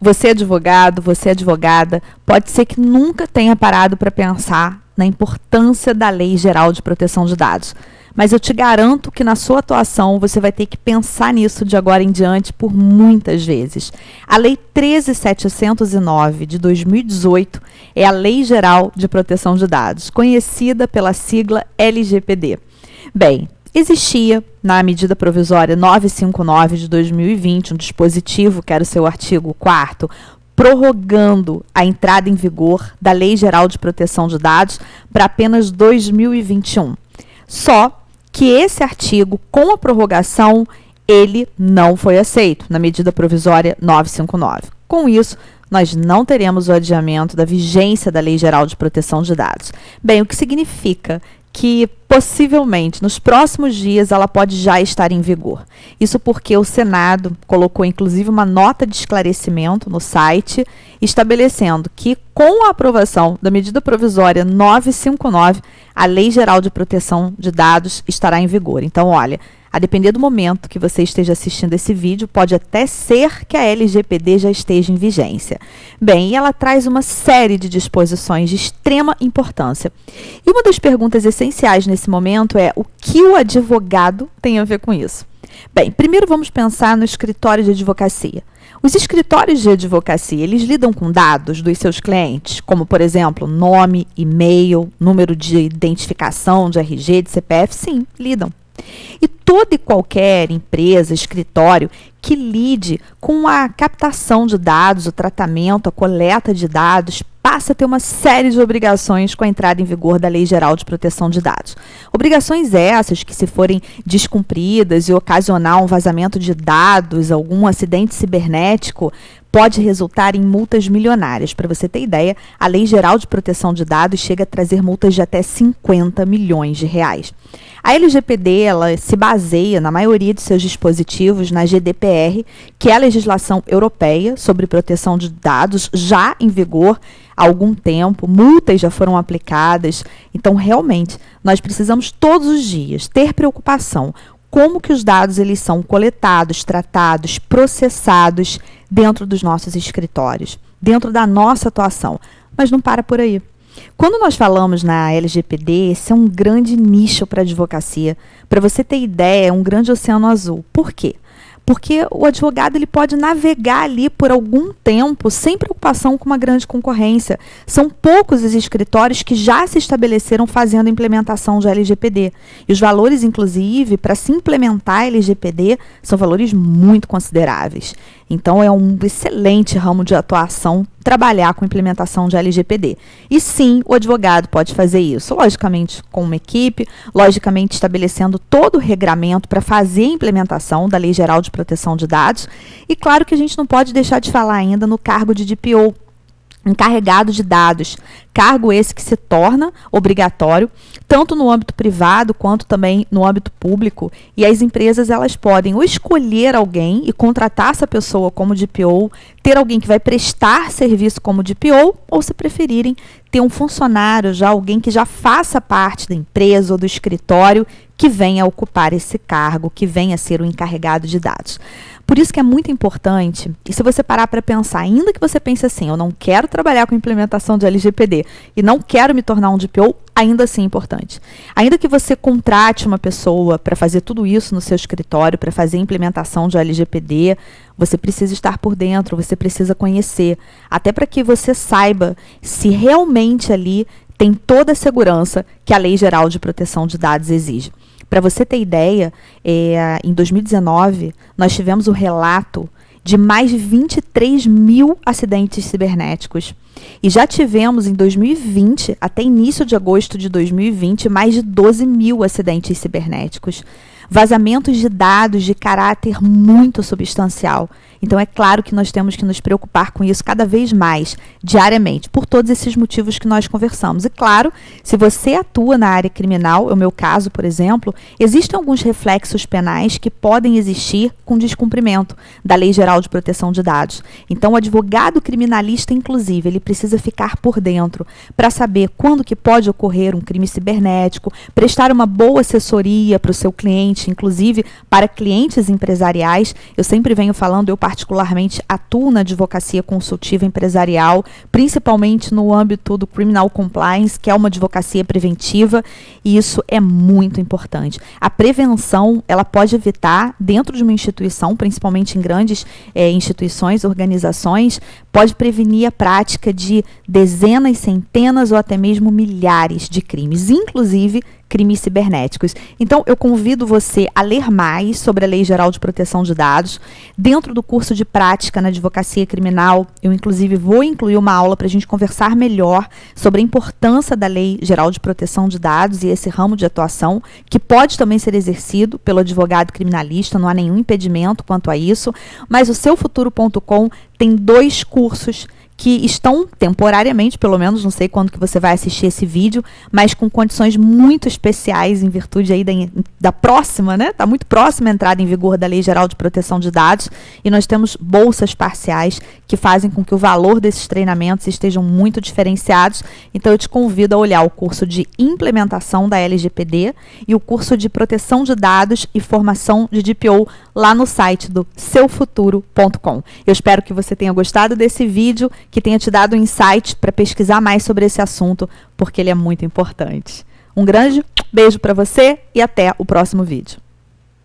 Você advogado, você advogada, pode ser que nunca tenha parado para pensar na importância da Lei Geral de Proteção de Dados. Mas eu te garanto que na sua atuação você vai ter que pensar nisso de agora em diante por muitas vezes. A Lei 13.709 de 2018 é a Lei Geral de Proteção de Dados, conhecida pela sigla LGPD. Bem, existia na medida provisória 959 de 2020 um dispositivo, que era o seu artigo 4º, prorrogando a entrada em vigor da Lei Geral de Proteção de Dados para apenas 2021. Só que esse artigo, com a prorrogação, ele não foi aceito na medida provisória 959. Com isso, nós não teremos o adiamento da vigência da Lei Geral de Proteção de Dados. Bem, o que significa que, possivelmente, nos próximos dias, ela pode já estar em vigor. Isso porque o Senado colocou, inclusive, uma nota de esclarecimento no site, estabelecendo que, com a aprovação da medida provisória 959, a Lei Geral de Proteção de Dados estará em vigor. Então, olha, a depender do momento que você esteja assistindo esse vídeo, pode até ser que a LGPD já esteja em vigência. Bem, e ela traz uma série de disposições de extrema importância. E uma das perguntas essenciais nesse momento é: o que o advogado tem a ver com isso? Bem, primeiro vamos pensar no escritório de advocacia. Os escritórios de advocacia, eles lidam com dados dos seus clientes, como, por exemplo, nome, e-mail, número de identificação, de RG, de CPF? Sim, lidam. E toda e qualquer empresa, escritório que lide com a captação de dados, o tratamento, a coleta de dados, passa a ter uma série de obrigações com a entrada em vigor da Lei Geral de Proteção de Dados. Obrigações essas que, se forem descumpridas e ocasionar um vazamento de dados, algum acidente cibernético, pode resultar em multas milionárias. Para você ter ideia, a Lei Geral de Proteção de Dados chega a trazer multas de até 50 milhões de reais. A LGPD, ela se baseia, na maioria de seus dispositivos, na GDPR, que é a legislação europeia sobre proteção de dados, já em vigor há algum tempo, multas já foram aplicadas. Então, realmente, nós precisamos todos os dias ter preocupação como que os dados eles são coletados, tratados, processados dentro dos nossos escritórios, dentro da nossa atuação. Mas não para por aí. Quando nós falamos na LGPD, esse é um grande nicho para a advocacia. Para você ter ideia, é um grande oceano azul. Por quê? Porque o advogado ele pode navegar ali por algum tempo sem preocupação com uma grande concorrência. São poucos os escritórios que já se estabeleceram fazendo a implementação de LGPD. E os valores, inclusive, para se implementar a LGPD, são valores muito consideráveis. Então, é um excelente ramo de atuação trabalhar com a implementação de LGPD. E sim, o advogado pode fazer isso, logicamente com uma equipe, logicamente estabelecendo todo o regramento para fazer a implementação da Lei Geral de Proteção de Dados. E claro que a gente não pode deixar de falar ainda no cargo de DPO, encarregado de dados, cargo esse que se torna obrigatório, tanto no âmbito privado quanto também no âmbito público, e as empresas elas podem ou escolher alguém e contratar essa pessoa como DPO, ter alguém que vai prestar serviço como DPO, ou se preferirem, ter um funcionário, já alguém que já faça parte da empresa ou do escritório que venha ocupar esse cargo, que venha ser o encarregado de dados. Por isso que é muito importante, e se você parar para pensar, ainda que você pense assim, eu não quero trabalhar com implementação de LGPD e não quero me tornar um DPO, ainda assim é importante. Ainda que você contrate uma pessoa para fazer tudo isso no seu escritório, para fazer a implementação de LGPD, você precisa estar por dentro, você precisa conhecer, até para que você saiba se realmente ali tem toda a segurança que a Lei Geral de Proteção de Dados exige. Para você ter ideia, em 2019, nós tivemos o relato de mais de 23 mil acidentes cibernéticos. E já tivemos, em 2020, até início de agosto de 2020, mais de 12 mil acidentes cibernéticos. Vazamentos de dados de caráter muito substancial. Então, é claro que nós temos que nos preocupar com isso cada vez mais, diariamente, por todos esses motivos que nós conversamos. E, claro, se você atua na área criminal, é o meu caso, por exemplo, existem alguns reflexos penais que podem existir com descumprimento da Lei Geral de Proteção de Dados. Então, o advogado criminalista, inclusive, ele precisa ficar por dentro para saber quando que pode ocorrer um crime cibernético, prestar uma boa assessoria para o seu cliente, importante, inclusive para clientes empresariais. Eu sempre venho falando, eu particularmente atuo na advocacia consultiva empresarial, principalmente no âmbito do Criminal Compliance, que é uma advocacia preventiva, e isso é muito importante. A prevenção, ela pode evitar, dentro de uma instituição, principalmente em grandes instituições, organizações, pode prevenir a prática de dezenas, centenas ou até mesmo milhares de crimes, inclusive crimes cibernéticos. Então, eu convido você a ler mais sobre a Lei Geral de Proteção de Dados. Dentro do curso de prática na advocacia criminal, eu inclusive vou incluir uma aula para a gente conversar melhor sobre a importância da Lei Geral de Proteção de Dados e esse ramo de atuação, que pode também ser exercido pelo advogado criminalista, não há nenhum impedimento quanto a isso, mas o seufuturo.com tem 2 cursos que estão temporariamente, pelo menos, não sei quando que você vai assistir esse vídeo, mas com condições muito especiais em virtude aí da próxima, né? Está muito próxima a entrada em vigor da Lei Geral de Proteção de Dados, e nós temos bolsas parciais que fazem com que o valor desses treinamentos estejam muito diferenciados. Então, eu te convido a olhar o curso de implementação da LGPD e o curso de proteção de dados e formação de DPO lá no site do seufuturo.com. Eu espero que você tenha gostado desse vídeo, que tenha te dado um insight para pesquisar mais sobre esse assunto, porque ele é muito importante. Um grande beijo para você e até o próximo vídeo.